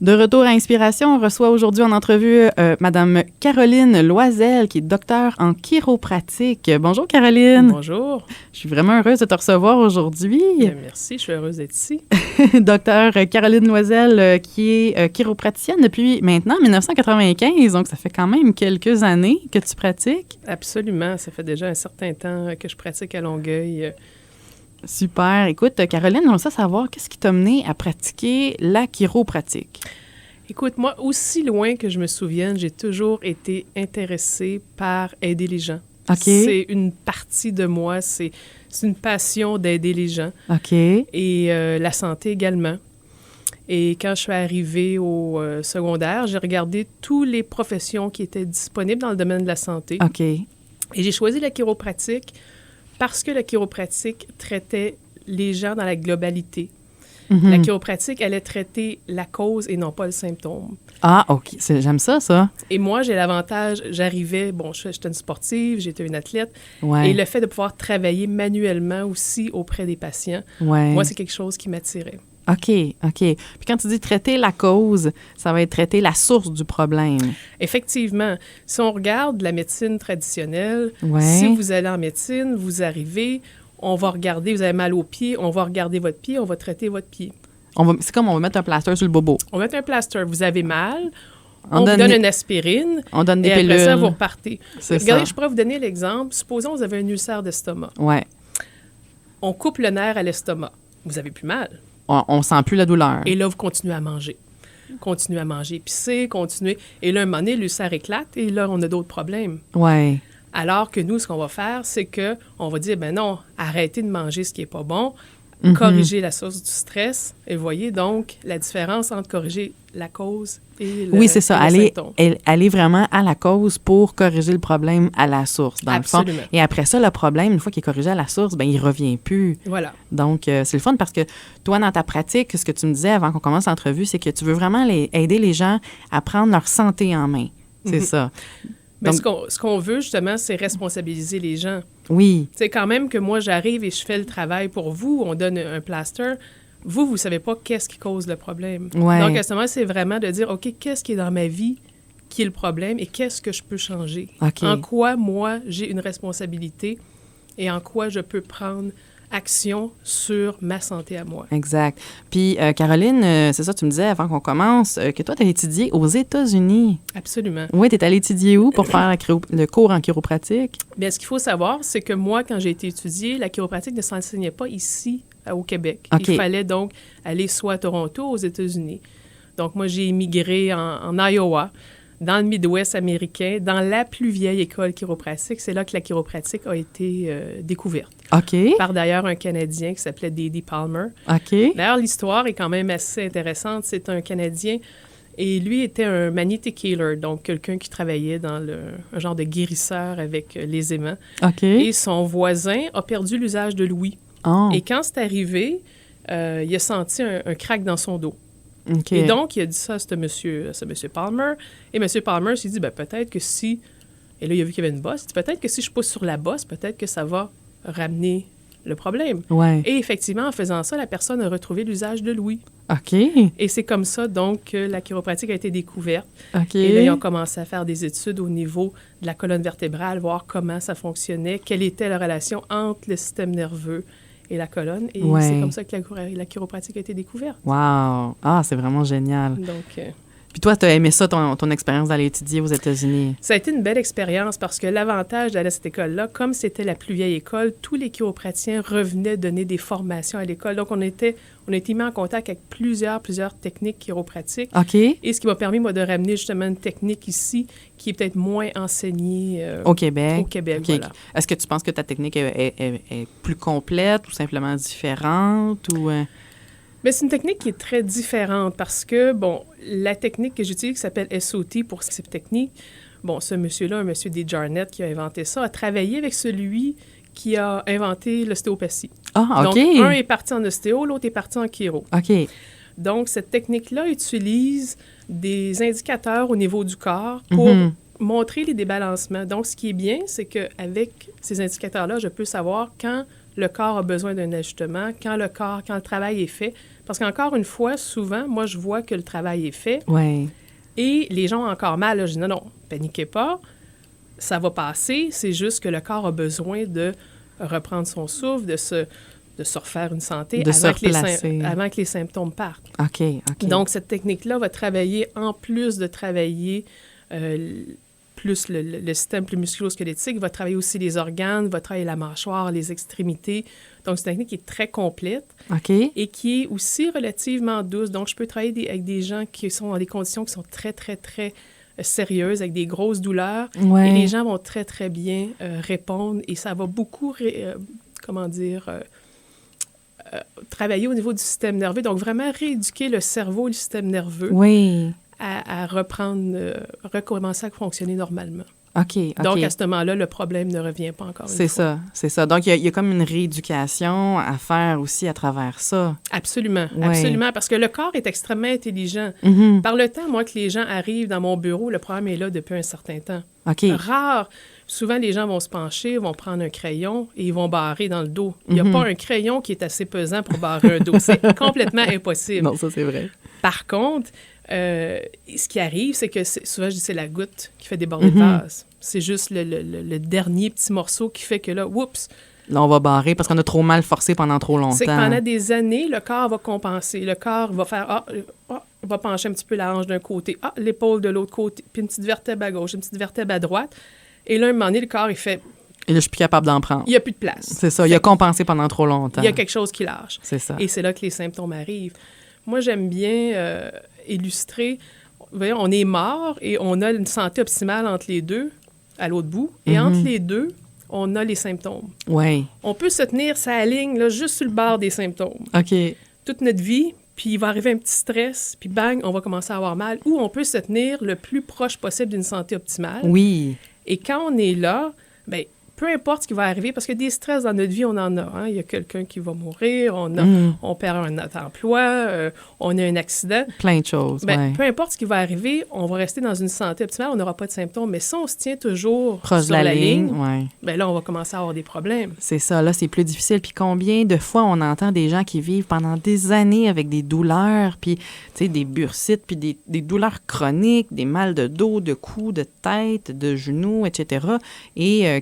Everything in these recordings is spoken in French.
De retour à Inspiration, on reçoit aujourd'hui en entrevue Madame Caroline Loisel, qui est docteure en chiropratique. Bonjour Caroline. Bonjour. Je suis vraiment heureuse de te recevoir aujourd'hui. Bien, merci, je suis heureuse d'être ici. Docteure Caroline Loisel, qui est chiropraticienne depuis maintenant 1995, donc ça fait quand même quelques années que tu pratiques. Absolument, ça fait déjà un certain temps que je pratique à Longueuil. Super. Écoute, Caroline, on veut savoir qu'est-ce qui t'a mené à pratiquer la chiropratique? Écoute, moi, aussi loin que je me souvienne, j'ai toujours été intéressée par aider les gens. OK. C'est une partie de moi, c'est une passion d'aider les gens. OK. Et la santé également. Et quand je suis arrivée au secondaire, j'ai regardé toutes les professions qui étaient disponibles dans le domaine de la santé. OK. Et j'ai choisi la chiropratique parce que la chiropratique traitait les gens dans la globalité. Mm-hmm. La chiropratique allait traiter la cause et non pas le symptôme. Ah, OK. J'aime ça. Et moi, j'ai l'avantage, j'arrivais, j'étais une sportive, j'étais une athlète, Ouais. et le fait de pouvoir travailler manuellement aussi auprès des patients, Ouais. moi, c'est quelque chose qui m'attirait. OK. Puis quand tu dis traiter la cause, ça va être traiter la source du problème. Effectivement, si on regarde la médecine traditionnelle, Ouais. si vous allez en médecine, vous arrivez, on va regarder, vous avez mal au pied, on va regarder votre pied, on va traiter votre pied. C'est comme on va mettre un plaster sur le bobo. On va mettre un plaster, vous avez mal, On on vous donne donne des- une aspirine, On donne des et pilules. après ça, vous repartez. C'est Regardez, ça. je pourrais vous donner l'exemple. Supposons que vous avez un ulcère d'estomac. Ouais. On coupe le nerf à l'estomac. Vous avez plus mal. On sent plus la douleur. Et là, vous continuez à manger. Continuez à manger épicé, continuez. Et là, un moment donné, l'ulcère éclate et là, on a d'autres problèmes. Ouais. Alors que nous, ce qu'on va faire, c'est que on va dire, ben non, arrêtez de manger ce qui est pas bon, Mhm. corrigez la source du stress. Et voyez donc la différence entre corriger la cause et le, Oui, c'est ça. et le Aller, symptôme. aller vraiment à la cause pour corriger le problème à la source, dans Absolument. le fond. Et après ça, le problème, une fois qu'il est corrigé à la source, ben il revient plus. Voilà. Donc, c'est le fun parce que toi, dans ta pratique, ce que tu me disais avant qu'on commence l'entrevue, c'est que tu veux vraiment aider les gens à prendre leur santé en main. C'est Mhm. ça. Mais Donc- ce qu'on veut, justement, c'est responsabiliser les gens. Oui. C'est quand même que moi, j'arrive et je fais le travail pour vous, on donne un plaster. Vous ne savez pas qu'est-ce qui cause le problème. Ouais. Donc, à ce moment, c'est vraiment de dire, OK, qu'est-ce qui est dans ma vie qui est le problème et qu'est-ce que je peux changer? OK. En quoi, moi, j'ai une responsabilité et en quoi je peux prendre action sur ma santé à moi. Exact. Puis, Caroline, c'est ça, tu me disais avant qu'on commence, que toi, tu as étudié aux États-Unis. Absolument. Oui, tu es allée étudier où pour faire le cours en chiropratique? Bien, ce qu'il faut savoir, c'est que moi, quand j'ai été étudiée, la chiropratique ne s'enseignait pas ici, au Québec. OK. Il fallait donc aller soit à Toronto, aux États-Unis. Donc, moi, j'ai immigré en Iowa, dans le Midwest américain, dans la plus vieille école chiropratique. C'est là que la chiropratique a été découverte. OK. Par d'ailleurs un Canadien qui s'appelait Dady Palmer. OK. D'ailleurs, l'histoire est quand même assez intéressante. C'est un Canadien et lui était un magnetic healer, donc quelqu'un qui travaillait dans un genre de guérisseur avec les aimants. OK. Et son voisin a perdu l'usage de l'ouïe. Oh. Et quand c'est arrivé, il a senti un crack dans son dos. OK. Et donc, il a dit ça à ce monsieur Palmer. Et M. Palmer s'est dit, ben, peut-être que si... Et là, il a vu qu'il y avait une bosse. Il dit, peut-être que si je pousse sur la bosse, peut-être que ça va ramener le problème. Ouais. Et effectivement, en faisant ça, la personne a retrouvé l'usage de l'ouïe. OK. Et c'est comme ça, donc, que la chiropratique a été découverte. OK. Et là, ils ont commencé à faire des études au niveau de la colonne vertébrale, voir comment ça fonctionnait, quelle était la relation entre le système nerveux et la colonne. Et Ouais. c'est comme ça que la chiropratique a été découverte. Wow. Ah, c'est vraiment génial. Donc, Puis toi, tu as aimé ça, ton expérience d'aller étudier aux États-Unis? ça a été une belle expérience parce que l'avantage d'aller à cette école-là, comme c'était la plus vieille école, tous les chiropraticiens revenaient donner des formations à l'école. Donc, on a été mis en contact avec plusieurs techniques chiropratiques. OK. Et ce qui m'a permis, moi, de ramener justement une technique ici qui est peut-être moins enseignée Au Québec? au Québec. OK. Voilà. Est-ce que tu penses que ta technique est plus complète ou simplement différente? Ou, Mais c'est une technique qui est très différente parce que, bon, la technique que j'utilise qui s'appelle SOT pour cette technique, bon, ce monsieur-là, un monsieur Desjardins qui a inventé ça, a travaillé avec celui qui a inventé l'ostéopathie. Ah, OK. Donc, un est parti en ostéo, l'autre est parti en chiro. OK. Donc, cette technique-là utilise des indicateurs au niveau du corps pour montrer les débalancements. Donc, ce qui est bien, c'est qu'avec ces indicateurs-là, je peux savoir quand le corps a besoin d'un ajustement, quand le travail est fait, Parce qu'encore une fois, souvent, moi, je vois que le travail est fait Oui. et les gens ont encore mal. Là, je dis non, paniquez pas, ça va passer. C'est juste que le corps a besoin de reprendre son souffle, de se refaire une santé avant que les symptômes partent. OK. Donc, cette technique-là va travailler, en plus de travailler plus le système plus musculo-squelettique, va travailler aussi les organes, va travailler la mâchoire, les extrémités. Donc, c'est une technique qui est très complète et qui est aussi relativement douce. Donc, je peux travailler avec des gens qui sont dans des conditions qui sont très, très, très sérieuses, avec des grosses douleurs. Ouais. Et les gens vont très, très bien répondre et ça va beaucoup, travailler au niveau du système nerveux. Donc, vraiment rééduquer le cerveau et le système nerveux à recommencer à fonctionner normalement. OK. Donc, à ce moment-là, le problème ne revient pas encore une fois. C'est ça. Donc, il y a comme une rééducation à faire aussi à travers ça. Absolument, Ouais. absolument, parce que le corps est extrêmement intelligent. Mm-hmm. Par le temps, moi, que les gens arrivent dans mon bureau, le problème est là depuis un certain temps. OK. Rare. Souvent, les gens vont se pencher, vont prendre un crayon et ils vont barrer dans le dos. Il n'y a pas un crayon qui est assez pesant pour barrer un dos. C'est complètement impossible. Non, ça, c'est vrai. Par contre, ce qui arrive, c'est que souvent, je dis c'est la goutte qui fait déborder le vase. C'est juste le dernier petit morceau qui fait que là, oups! Là, on va barrer parce qu'on a trop mal forcé pendant trop longtemps. C'est que pendant des années, le corps va compenser. Le corps va faire il va pencher un petit peu la hanche d'un côté, l'épaule de l'autre côté, puis une petite vertèbre à gauche, une petite vertèbre à droite. Et là, un moment donné, le corps, il fait... Et là, je suis plus capable d'en prendre. Il n'y a plus de place. C'est ça. Il a compensé pendant trop longtemps. Il y a quelque chose qui lâche. C'est ça. Et c'est là que les symptômes arrivent. Moi, j'aime bien illustrer... Vous voyez, on est mort et on a une santé optimale entre les deux, à l'autre bout. Et entre les deux, on a les symptômes. Oui. On peut se tenir sa ligne, là, juste sur le bord des symptômes. OK. Toute notre vie, puis il va arriver un petit stress, puis bang, on va commencer à avoir mal. Ou on peut se tenir le plus proche possible d'une santé optimale. Oui. Et quand on est là, bien, peu importe ce qui va arriver, parce que des stress dans notre vie, on en a. Hein? Il y a quelqu'un qui va mourir, on perd notre emploi, on a un accident. Plein de choses, bien, peu importe ce qui va arriver, on va rester dans une santé optimale, on n'aura pas de symptômes. Mais si on se tient toujours proche sur de la ligne, ouais. bien là, on va commencer à avoir des problèmes. C'est ça, là, c'est plus difficile. Puis combien de fois on entend des gens qui vivent pendant des années avec des douleurs, puis, tu sais, des bursites, puis des douleurs chroniques, des mal de dos, de cou, de tête, de genoux, etc., et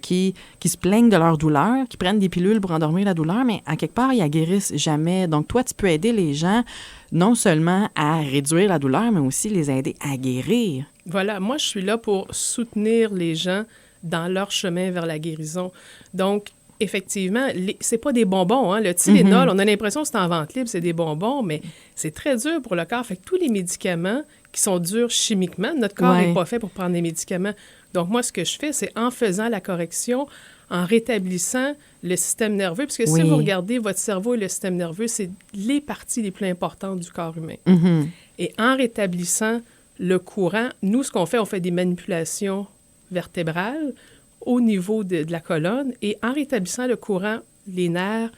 qui se plaignent de leur douleur, qui prennent des pilules pour endormir la douleur, mais à quelque part, ils la guérissent jamais. Donc, toi, tu peux aider les gens non seulement à réduire la douleur, mais aussi les aider à guérir. Voilà, moi, je suis là pour soutenir les gens dans leur chemin vers la guérison. Donc, effectivement, c'est pas des bonbons. Hein? Le Tylenol, on a l'impression que c'est en vente libre, c'est des bonbons, mais c'est très dur pour le corps. Fait que tous les médicaments qui sont durs chimiquement, notre corps n'est pas fait pour prendre des médicaments. Donc, moi, ce que je fais, c'est en faisant la correction, en rétablissant le système nerveux, parce que si vous regardez votre cerveau et le système nerveux, c'est les parties les plus importantes du corps humain. Et en rétablissant le courant, nous, ce qu'on fait, on fait des manipulations vertébrales au niveau de la colonne, et en rétablissant le courant, les nerfs,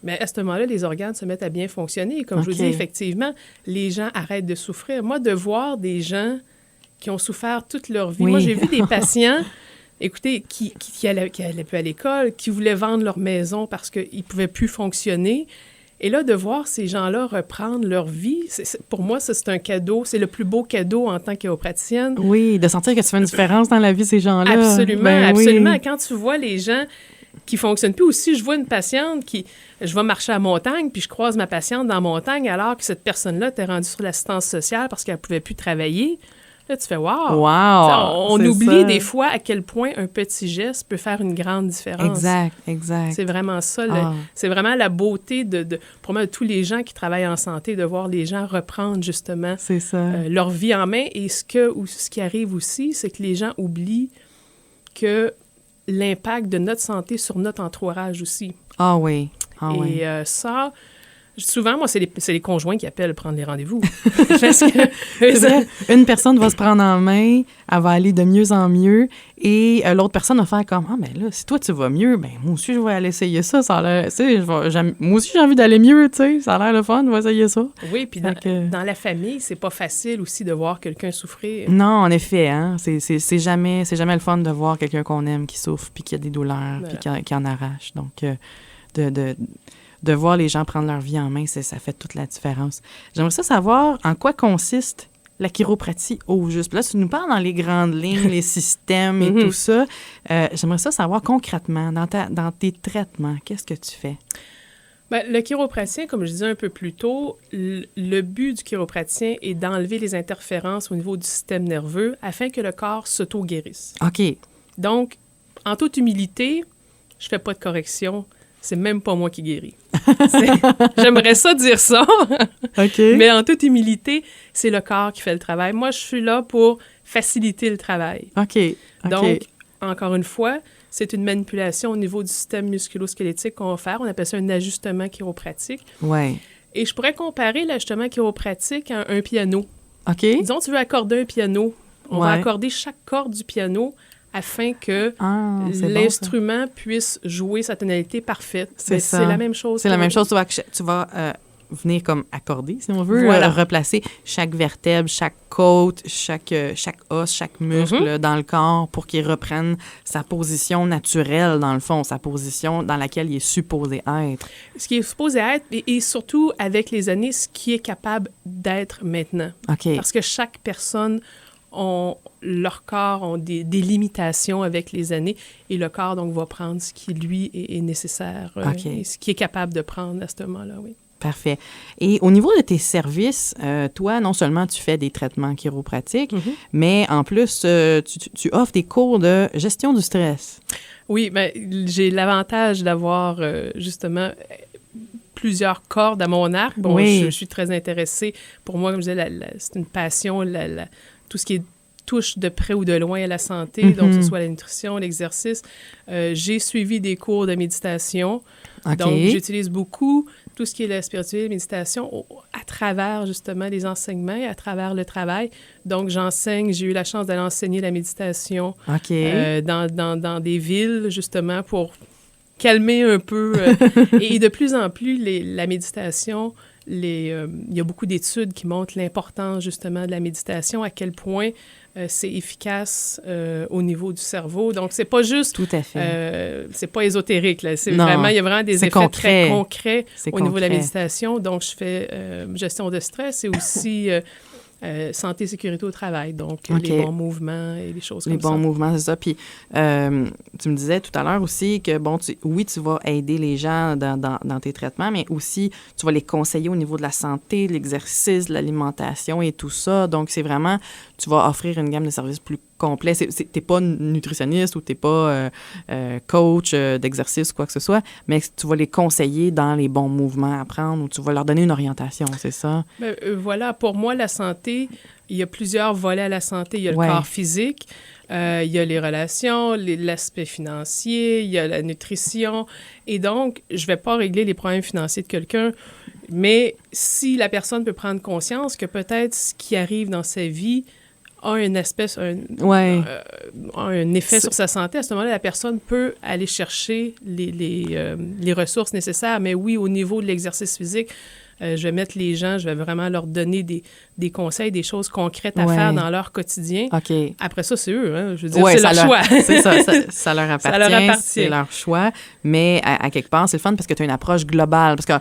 mais à ce moment-là, les organes se mettent à bien fonctionner. Et comme je vous dis, effectivement, les gens arrêtent de souffrir. Moi, de voir des gens qui ont souffert toute leur vie. Moi, j'ai vu des patients, écoutez, qui allaient plus à l'école, qui voulaient vendre leur maison parce qu'ils ne pouvaient plus fonctionner. Et là, de voir ces gens-là reprendre leur vie, pour moi, ça, c'est un cadeau. C'est le plus beau cadeau en tant qu'opraticienne. Oui, de sentir que tu fais une différence dans la vie de ces gens-là. Absolument, ben, absolument. Oui. Quand tu vois les gens qui ne fonctionnent plus, aussi, je vois une patiente je vais marcher à la montagne, puis je croise ma patiente dans la montagne alors que cette personne-là était rendue sur l'assistance sociale parce qu'elle ne pouvait plus travailler. Là, tu fais « wow! » On oublie des fois à quel point un petit geste peut faire une grande différence. Exact. C'est vraiment ça. C'est vraiment la beauté pour moi, de tous les gens qui travaillent en santé, de voir les gens reprendre justement leur vie en main. Et ce qui arrive aussi, c'est que les gens oublient que l'impact de notre santé sur notre entourage aussi. Ah oui. Et ça... Souvent, moi, c'est les conjoints qui appellent prendre les rendez-vous. Parce que, une personne va se prendre en main, elle va aller de mieux en mieux, et l'autre personne va faire comme « Ah, mais là, si toi, tu vas mieux, ben moi aussi, je vais aller essayer ça. Ça a l'air, tu sais, moi aussi, j'ai envie d'aller mieux, tu sais. Ça a l'air le fun, je vais essayer ça. » Oui, puis dans la famille, c'est pas facile aussi de voir quelqu'un souffrir. Non, en effet, hein. C'est jamais le fun de voir quelqu'un qu'on aime qui souffre, puis qui a des douleurs, puis qui en arrache. Donc, de voir les gens prendre leur vie en main, ça fait toute la différence. J'aimerais ça savoir en quoi consiste la chiropratie au juste. Puis là, tu nous parles dans les grandes lignes, les systèmes et tout ça. J'aimerais ça savoir concrètement, dans tes traitements, qu'est-ce que tu fais? Bien, le chiropratien, comme je disais un peu plus tôt, le but du chiropratien est d'enlever les interférences au niveau du système nerveux afin que le corps s'auto-guérisse. OK. Donc, en toute humilité, je fais pas de correction. C'est même pas moi qui guéris. J'aimerais ça dire ça. OK. Mais en toute humilité, c'est le corps qui fait le travail. Moi, je suis là pour faciliter le travail. OK. Donc, encore une fois, c'est une manipulation au niveau du système musculo-squelettique qu'on va faire. On appelle ça un ajustement chiropratique. Ouais. Et je pourrais comparer l'ajustement chiropratique à un piano. OK. Disons, tu veux accorder un piano. On va Ouais. accorder chaque corde du piano afin que c'est l'instrument puisse jouer sa tonalité parfaite. C'est ça. C'est la même chose. C'est la même chose. Tu vas venir comme accorder, si on veut, Voilà. replacer chaque vertèbre, chaque côte, chaque os, chaque muscle dans le corps pour qu'il reprenne sa position naturelle, dans le fond, sa position dans laquelle il est supposé être. Ce qui est supposé être, et surtout avec les années, ce qui est capable d'être maintenant. OK. Parce que chaque personne, leur corps ont des limitations avec les années et le corps, donc, va prendre ce qui, lui, est nécessaire, OK. et ce qui est capable de prendre à ce moment-là, oui. Parfait. Et au niveau de tes services, toi, non seulement tu fais des traitements chiropratiques, mais en plus, tu offres des cours de gestion du stress. Oui, bien, j'ai l'avantage d'avoir, justement, plusieurs cordes à mon arc. Bon, Oui. je suis très intéressée. Pour moi, comme je disais, c'est une passion, tout ce qui touche de près ou de loin à la santé, donc que ce soit la nutrition, l'exercice. J'ai suivi des cours de méditation. OK. Donc, j'utilise beaucoup tout ce qui est la spiritualité, la méditation, à travers, justement, les enseignements et à travers le travail. Donc, j'ai eu la chance d'aller enseigner la méditation OK. dans des villes, justement, pour calmer un peu. Et de plus en plus, la méditation, il y a beaucoup d'études qui montrent l'importance, justement, de la méditation, à quel point c'est efficace au niveau du cerveau. Donc, c'est pas juste... Tout à fait. c'est pas ésotérique, là. Il y a vraiment des effets concret. très concrets C'est au niveau de la concret. méditation. Donc, je fais gestion de stress et aussi santé et sécurité au travail. Donc, OK. les bons mouvements et les choses Les comme ça. bons mouvements, c'est ça. Puis, tu me disais tout à l'heure aussi que, bon, tu vas aider les gens dans tes traitements, mais aussi, tu vas les conseiller au niveau de la santé, de l'exercice, de l'alimentation et tout ça. Donc, c'est vraiment, tu vas offrir une gamme de services plus complet. T'es pas nutritionniste ou t'es pas coach d'exercice ou quoi que ce soit, mais tu vas les conseiller dans les bons mouvements à prendre ou tu vas leur donner une orientation, c'est ça? Ben, voilà, pour moi, la santé, il y a plusieurs volets à la santé. Il y a le Ouais. corps physique, il y a les relations, l'aspect financier, il y a la nutrition. Et donc, je ne vais pas régler les problèmes financiers de quelqu'un, mais si la personne peut prendre conscience que peut-être ce qui arrive dans sa vie a un effet sur sa santé, à ce moment-là, la personne peut aller chercher les ressources nécessaires. Mais oui, au niveau de l'exercice physique, je vais mettre les gens, je vais vraiment leur donner des conseils, des choses concrètes à faire dans leur quotidien. OK. Après ça, c'est eux, hein? Je veux dire, c'est leur choix. C'est ça, ça leur appartient, Ça leur appartient. c'est leur choix. Mais à quelque part, c'est le fun parce que tu as une approche globale. Parce que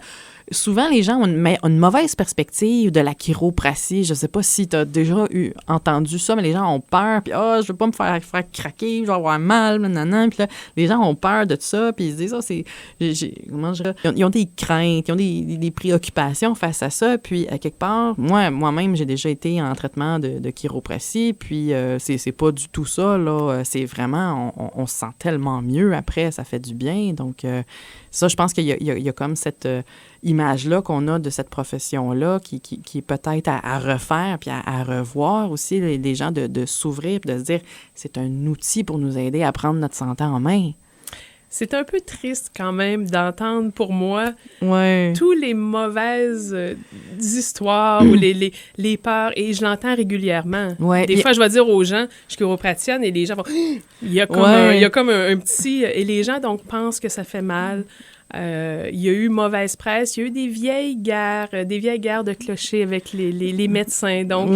souvent, les gens ont une mauvaise perspective de la chiropratie. Je ne sais pas si tu as déjà entendu ça, mais les gens ont peur. Puis, je veux pas me faire craquer, je vais avoir mal, nanana. Puis là, les gens ont peur de ça. Puis ils se disent, ils ont des craintes, ils ont des préoccupations face à ça. Puis, à quelque part, moi-même, j'ai déjà été en traitement de chiropratie. Puis, c'est pas du tout ça, là. C'est vraiment, on se sent tellement mieux après, ça fait du bien. Donc, ça, je pense qu'il y a comme cette image-là qu'on a de cette profession-là qui est peut-être à refaire puis à revoir aussi les gens de s'ouvrir puis de se dire c'est un outil pour nous aider à prendre notre santé en main. C'est un peu triste quand même d'entendre pour moi Ouais. tous les mauvaises histoires ou les peurs, et je l'entends régulièrement. Ouais. Des fois, je vais dire aux gens, je suis chiropraticienne, et les gens vont... Il y a comme un petit... Et les gens, donc, pensent que ça fait mal. Il y a eu mauvaise presse, il y a eu des vieilles guerres de clochers avec les médecins. Donc,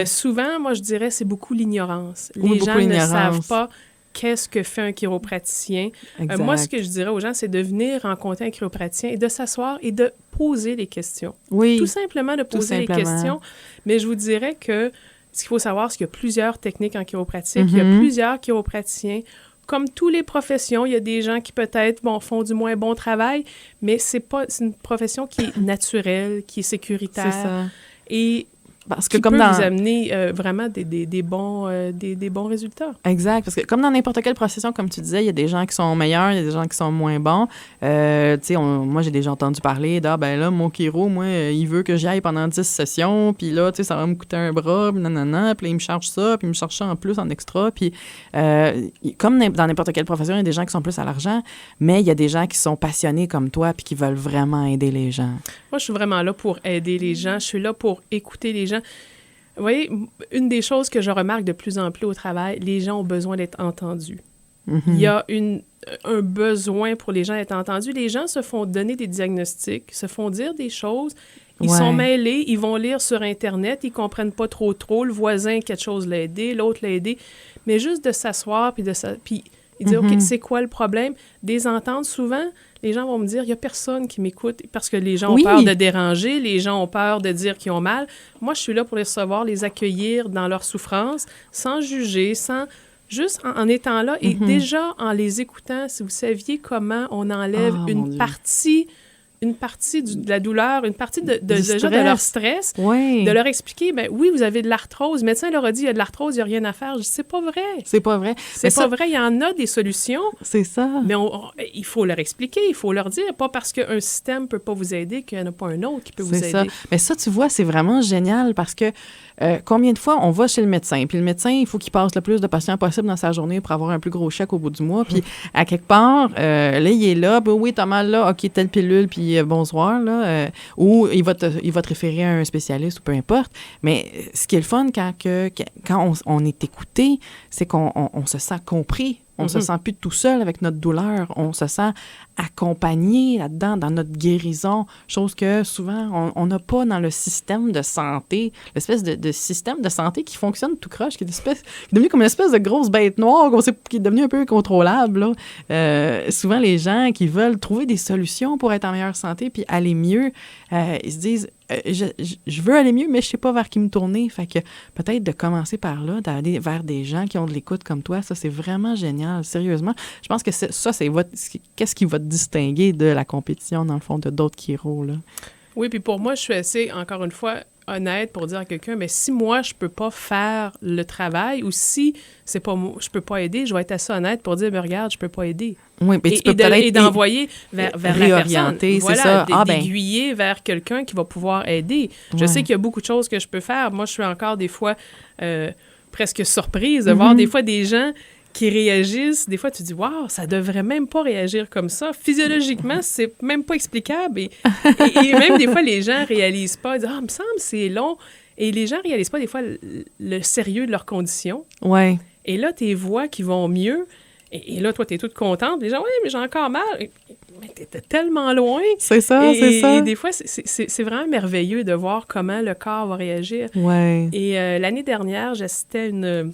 souvent, moi, je dirais, c'est beaucoup l'ignorance. Les gens ne savent pas qu'est-ce que fait un chiropraticien. Exact. Moi, ce que je dirais aux gens, c'est de venir rencontrer un chiropraticien et de s'asseoir et de poser les questions. Oui. Tout simplement de poser les questions. Mais je vous dirais que ce qu'il faut savoir, c'est qu'il y a plusieurs techniques en chiropratique. Il y a plusieurs chiropraticiens. Comme toutes les professions, il y a des gens qui peut-être font du moins bon travail, mais c'est une profession qui est naturelle, qui est sécuritaire. C'est ça. Et parce que qui comme peut dans... vous amener vraiment des bons résultats. Exact. Parce que comme dans n'importe quelle profession, comme tu disais, il y a des gens qui sont meilleurs, il y a des gens qui sont moins bons. Tu sais, moi, j'ai déjà entendu parler ben là, mon chiro, moi, il veut que j'y aille pendant 10 sessions, puis là, tu sais, ça va me coûter un bras, puis nanana, puis là, il me charge ça, puis il me charge ça en plus, en extra. Puis comme dans n'importe quelle profession, il y a des gens qui sont plus à l'argent, mais il y a des gens qui sont passionnés comme toi, puis qui veulent vraiment aider les gens. Moi, je suis vraiment là pour aider les gens. Je suis là pour écouter les gens. Vous voyez, une des choses que je remarque de plus en plus au travail, les gens ont besoin d'être entendus. Il y a un besoin pour les gens d'être entendus. Les gens se font donner des diagnostics, se font dire des choses. Ils sont mêlés, ils vont lire sur Internet, ils comprennent pas trop. Le voisin, quelque chose l'a aidé, l'autre l'a aidé. Mais juste de s'asseoir, puis dire, OK, c'est quoi le problème? Des ententes, souvent, les gens vont me dire, il n'y a personne qui m'écoute parce que les gens ont peur de déranger, les gens ont peur de dire qu'ils ont mal. Moi, je suis là pour les recevoir, les accueillir dans leur souffrance, sans juger, juste en étant là. Et déjà, en les écoutant, si vous saviez comment on enlève une partie de la douleur, une partie de leur stress, de leur expliquer, oui, vous avez de l'arthrose. Le médecin leur a dit, il y a de l'arthrose, il n'y a rien à faire. Je dis, c'est pas vrai. C'est pas vrai. C'est pas vrai, il y en a des solutions. C'est ça. Mais il faut leur expliquer, il faut leur dire, pas parce qu'un système ne peut pas vous aider qu'il n'y en a pas un autre qui peut vous aider. C'est ça. Mais ça, tu vois, c'est vraiment génial parce que combien de fois on va chez le médecin, puis le médecin, il faut qu'il passe le plus de patients possible dans sa journée pour avoir un plus gros chèque au bout du mois, puis à quelque part, là, il est là, oui, t'as mal là, OK, telle pilule, puis bonsoir, là, ou il va te référer à un spécialiste ou peu importe. Mais ce qui est le fun quand on est écouté, c'est qu'on se sent compris. On se sent plus tout seul avec notre douleur. On se sent accompagné là-dedans, dans notre guérison, chose que souvent, on n'a pas dans le système de santé, l'espèce de système de santé qui fonctionne tout croche, qui est devenu comme une espèce de grosse bête noire, qui est devenu un peu incontrôlable. Souvent, les gens qui veulent trouver des solutions pour être en meilleure santé puis aller mieux, ils se disent je veux aller mieux, mais je sais pas vers qui me tourner. Fait que peut-être de commencer par là, d'aller vers des gens qui ont de l'écoute comme toi, ça, c'est vraiment génial. Sérieusement, je pense que c'est qu'est-ce qui va te distinguer de la compétition, dans le fond, de d'autres chiros, là. Oui, puis pour moi, je suis assez, encore une fois, honnête pour dire à quelqu'un, mais si moi, je peux pas faire le travail ou si c'est pas moi, je peux pas aider, je vais être assez honnête pour dire, mais regarde, je peux pas aider. Oui, mais tu peux peut-être et d'envoyer vers la personne. C'est ça. D'aiguiller vers quelqu'un qui va pouvoir aider. Je sais qu'il y a beaucoup de choses que je peux faire. Moi, je suis encore des fois presque surprise de voir des fois des gens qui réagissent. Des fois, tu dis, waouh, ça devrait même pas réagir comme ça. Physiologiquement, c'est même pas explicable. Et même des fois, les gens réalisent pas. Ils disent, il me semble c'est long. Et les gens réalisent pas des fois le sérieux de leur condition. Ouais. Et là, tes voix qui vont mieux. Et là, toi, t'es toute contente. Les gens, oui, mais j'ai encore mal. Mais t'étais tellement loin. C'est ça, c'est ça. Et des fois, c'est vraiment merveilleux de voir comment le corps va réagir. Ouais. Et l'année dernière, j'assistais à une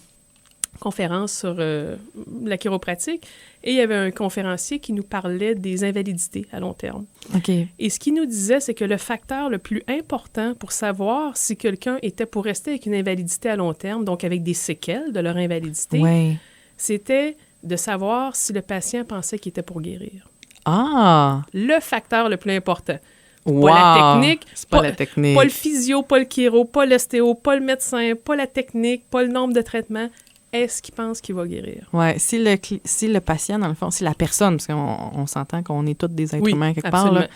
conférence sur la chiropratique et il y avait un conférencier qui nous parlait des invalidités à long terme. OK. Et ce qu'il nous disait, c'est que le facteur le plus important pour savoir si quelqu'un était pour rester avec une invalidité à long terme, donc avec des séquelles de leur invalidité, c'était de savoir si le patient pensait qu'il était pour guérir. Ah! Le facteur le plus important. Wow. Pas la technique, c'est pas la technique. Pas le physio, pas le chiro, pas l'ostéo, pas le médecin, pas la technique, pas le nombre de traitements. Est-ce qu'il pense qu'il va guérir? Oui, si le patient, dans le fond, si la personne, parce qu'on s'entend qu'on est tous des êtres humains quelque part, là,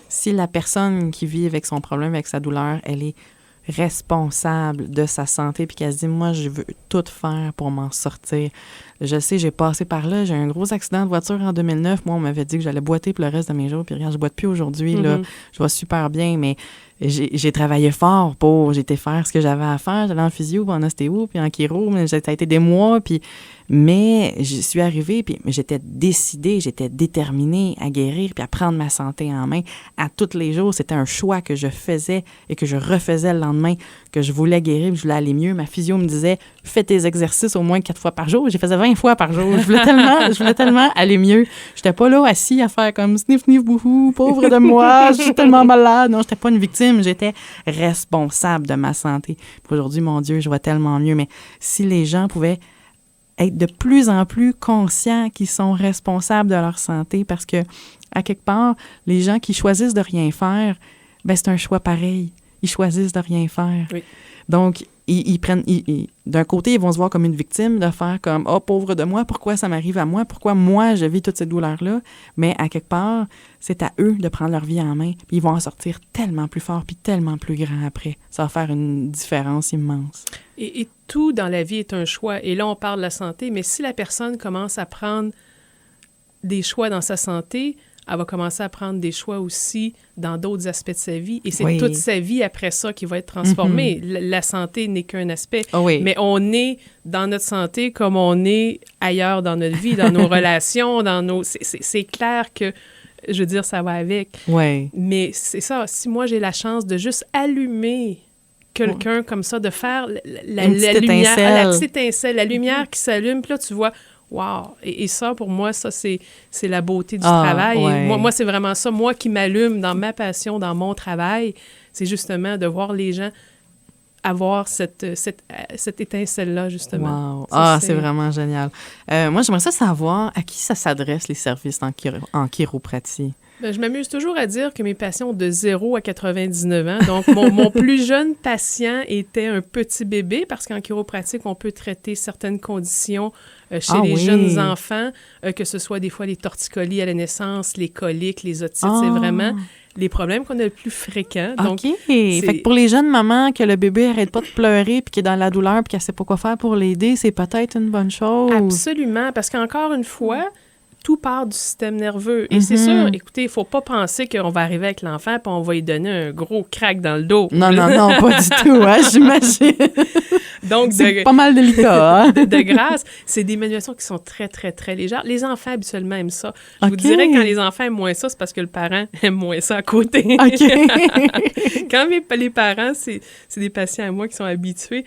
si la personne qui vit avec son problème, avec sa douleur, elle est responsable de sa santé puis qu'elle se dit, moi, je veux tout faire pour m'en sortir. Je sais, j'ai passé par là, j'ai eu un gros accident de voiture en 2009. Moi, on m'avait dit que j'allais boiter pour le reste de mes jours, puis regarde, je boite plus aujourd'hui, là, je vais super bien, mais j'ai travaillé fort j'étais faire ce que j'avais à faire. J'allais en physio, puis en ostéo, puis en chiro. Ça a été des mois, mais je suis arrivée, puis j'étais décidée, j'étais déterminée à guérir, puis à prendre ma santé en main. À tous les jours, c'était un choix que je faisais et que je refaisais le lendemain, que je voulais guérir, puis je voulais aller mieux. Ma physio me disait, fais tes exercices au moins 4 fois par jour. J'ai faisais 20 fois par jour. Je voulais tellement aller mieux. J'étais pas là assis à faire comme sniff, sniff, bouhou, pauvre de moi, je suis tellement malade. Non, j'étais pas une victime, j'étais responsable de ma santé. Puis aujourd'hui, mon Dieu, je vois tellement mieux. Mais si les gens pouvaient être de plus en plus conscients qu'ils sont responsables de leur santé, parce que, à quelque part, les gens qui choisissent de rien faire, ben c'est un choix pareil. Ils choisissent de rien faire. Oui. Donc, d'un côté, ils vont se voir comme une victime, de faire comme « Oh, pauvre de moi, pourquoi ça m'arrive à moi? Pourquoi moi, je vis toutes ces douleurs-là? » Mais à quelque part, c'est à eux de prendre leur vie en main. Puis ils vont en sortir tellement plus forts puis tellement plus grands après. Ça va faire une différence immense. Et tout dans la vie est un choix. Et là, on parle de la santé, mais si la personne commence à prendre des choix dans sa santé, elle va commencer à prendre des choix aussi dans d'autres aspects de sa vie. Et c'est toute sa vie après ça qui va être transformée. La santé n'est qu'un aspect. Mais on est dans notre santé comme on est ailleurs dans notre vie, dans nos relations, dans nos... C'est clair que, je veux dire, ça va avec. Mais c'est ça. Si moi, j'ai la chance de juste allumer quelqu'un comme ça, de faire la lumière, la petite étincelle, la lumière qui s'allume, puis là, tu vois... Wow! Et ça, pour moi, ça, c'est la beauté du travail. Et moi, c'est vraiment ça. Moi qui m'allume dans ma passion, dans mon travail, c'est justement de voir les gens avoir cette étincelle-là, justement. Wow! C'est vraiment génial. Moi, j'aimerais savoir à qui ça s'adresse, les services en chiropratie. Ben, je m'amuse toujours à dire que mes patients ont de 0 à 99 ans. Donc, mon plus jeune patient était un petit bébé parce qu'en chiropratique, on peut traiter certaines conditions chez les jeunes enfants, que ce soit des fois les torticolis à la naissance, les coliques, les otites. C'est vraiment les problèmes qu'on a le plus fréquents. Donc, fait que pour les jeunes mamans, que le bébé n'arrête pas de pleurer puis qui est dans la douleur puis qu'elle ne sait pas quoi faire pour l'aider, c'est peut-être une bonne chose. Absolument, parce qu'encore une fois, tout part du système nerveux. Et c'est sûr, écoutez, il ne faut pas penser qu'on va arriver avec l'enfant et on va lui donner un gros crack dans le dos. Non, pas du tout, j'imagine. Donc, c'est pas mal délicat. De grâce, c'est des manipulations qui sont très, très, très légères. Les enfants, habituellement, aiment ça. Je vous dirais que quand les enfants aiment moins ça, c'est parce que le parent aime moins ça à côté. Quand les parents, c'est des patients à moi qui sont habitués,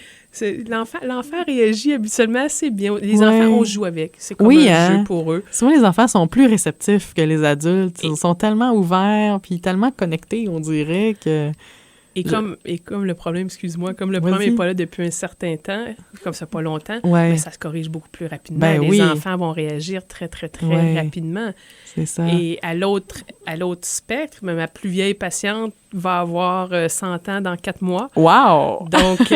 l'enfant réagit habituellement assez bien. Les enfants, on joue avec. C'est comme un jeu pour eux. Souvent, les enfants sont plus réceptifs que les adultes. Ils sont tellement ouverts puis tellement connectés, on dirait que... Et comme le problème, comme le problème n'est pas là depuis un certain temps, comme ça pas longtemps, mais ça se corrige beaucoup plus rapidement. Les enfants vont réagir très, très, très rapidement. C'est ça. Et à l'autre spectre, ma plus vieille patiente va avoir 100 ans dans 4 mois. Wow! Donc,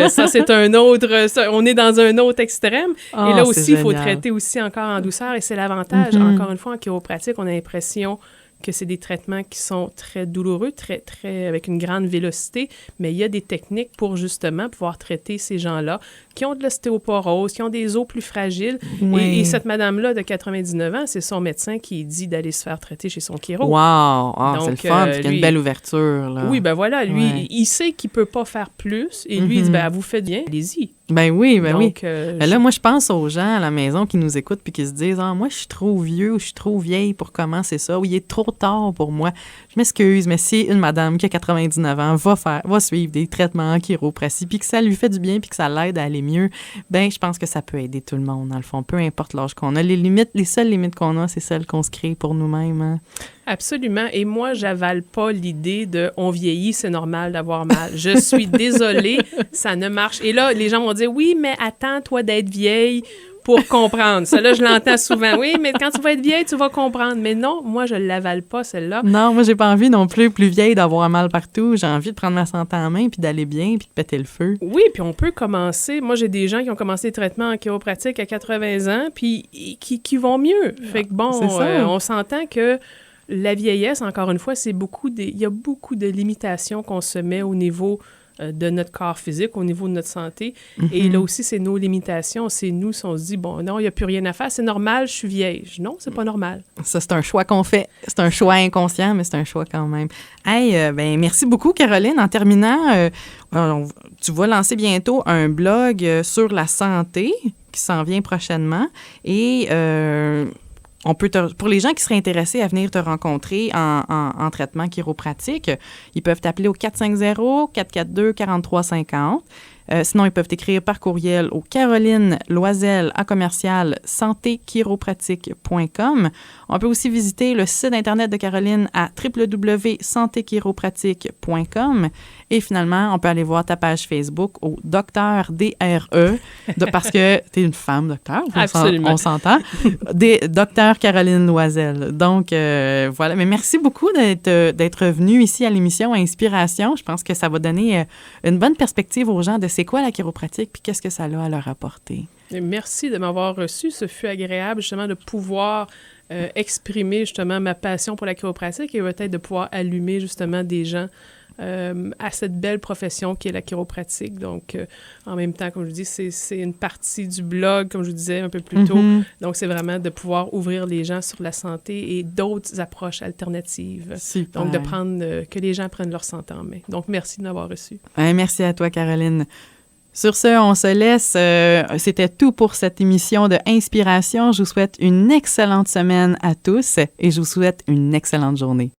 ça, c'est un autre... on est dans un autre extrême. Et là aussi, il faut traiter aussi encore en douceur. Et c'est l'avantage. Encore une fois, en chiropratique, on a l'impression que c'est des traitements qui sont très douloureux, très, très, avec une grande vélocité, mais il y a des techniques pour justement pouvoir traiter ces gens-là qui ont de l'ostéoporose, qui ont des os plus fragiles. Et cette madame-là de 99 ans, c'est son médecin qui dit d'aller se faire traiter chez son chiro. Wow! C'est le fun, parce qu'il y a une belle ouverture. Là. Oui, ben voilà, lui, il sait qu'il peut pas faire plus, et lui, il dit, elle vous fait bien, allez-y. Oui. Là, moi, je pense aux gens à la maison qui nous écoutent puis qui se disent « Ah, moi, je suis trop vieux ou je suis trop vieille pour commencer ça. Ou il est trop tard pour moi. » Je m'excuse, mais si une madame qui a 99 ans va suivre des traitements en chiropratie puis que ça lui fait du bien puis que ça l'aide à aller mieux, je pense que ça peut aider tout le monde, dans le fond. Peu importe l'âge qu'on a. Les seules limites qu'on a, c'est celles qu'on se crée pour nous-mêmes. Hein. Absolument. Et moi, j'avale pas l'idée de « on vieillit, c'est normal d'avoir mal ». Je suis désolée, ça ne marche. Et là, les gens vont dire « oui, mais attends-toi d'être vieille pour comprendre ». Ça, là, je l'entends souvent. « Oui, mais quand tu vas être vieille, tu vas comprendre ». Mais non, moi, je l'avale pas, celle-là. Non, moi, j'ai pas envie non plus vieille, d'avoir mal partout. J'ai envie de prendre ma santé en main puis d'aller bien puis de péter le feu. Oui, puis on peut commencer. Moi, j'ai des gens qui ont commencé les traitements en chiropratique à 80 ans puis qui vont mieux. Fait que bon, on s'entend que la vieillesse, encore une fois, il y a beaucoup de limitations qu'on se met au niveau de notre corps physique, au niveau de notre santé. Et là aussi, c'est nos limitations. C'est nous, si on se dit, bon, non, il n'y a plus rien à faire, c'est normal, je suis vieille. Non, c'est pas normal. Ça, c'est un choix qu'on fait. C'est un choix inconscient, mais c'est un choix quand même. Hey, ben merci beaucoup, Caroline. En terminant, tu vas lancer bientôt un blog sur la santé qui s'en vient prochainement. Et on peut pour les gens qui seraient intéressés à venir te rencontrer en traitement chiropratique, ils peuvent t'appeler au 450-442-4350. Sinon, ils peuvent t'écrire par courriel au caroline.loisel@santéchiropratique.com. On peut aussi visiter le site Internet de Caroline à www.santéchiropratique.com. Et finalement, on peut aller voir ta page Facebook au Docteur DRE, parce que tu es une femme docteur, Absolument. On s'entend. Docteur Caroline Loisel. Donc, voilà. Mais merci beaucoup d'être venue ici à l'émission Inspiration. Je pense que ça va donner une bonne perspective aux gens de c'est quoi la chiropratique puis qu'est-ce que ça a à leur apporter. Et merci de m'avoir reçu. Ce fut agréable, justement, de pouvoir exprimer, justement, ma passion pour la chiropratique et peut-être de pouvoir allumer, justement, des gens à cette belle profession qui est la chiropratique. Donc, en même temps, comme je vous dis, c'est une partie du blog, comme je vous disais un peu plus tôt. Donc, c'est vraiment de pouvoir ouvrir les gens sur la santé et d'autres approches alternatives. Super. Donc, que les gens prennent leur santé en main. Donc, merci de m'avoir reçu. Merci à toi, Caroline. Sur ce, on se laisse. C'était tout pour cette émission de Inspiration. Je vous souhaite une excellente semaine à tous et je vous souhaite une excellente journée.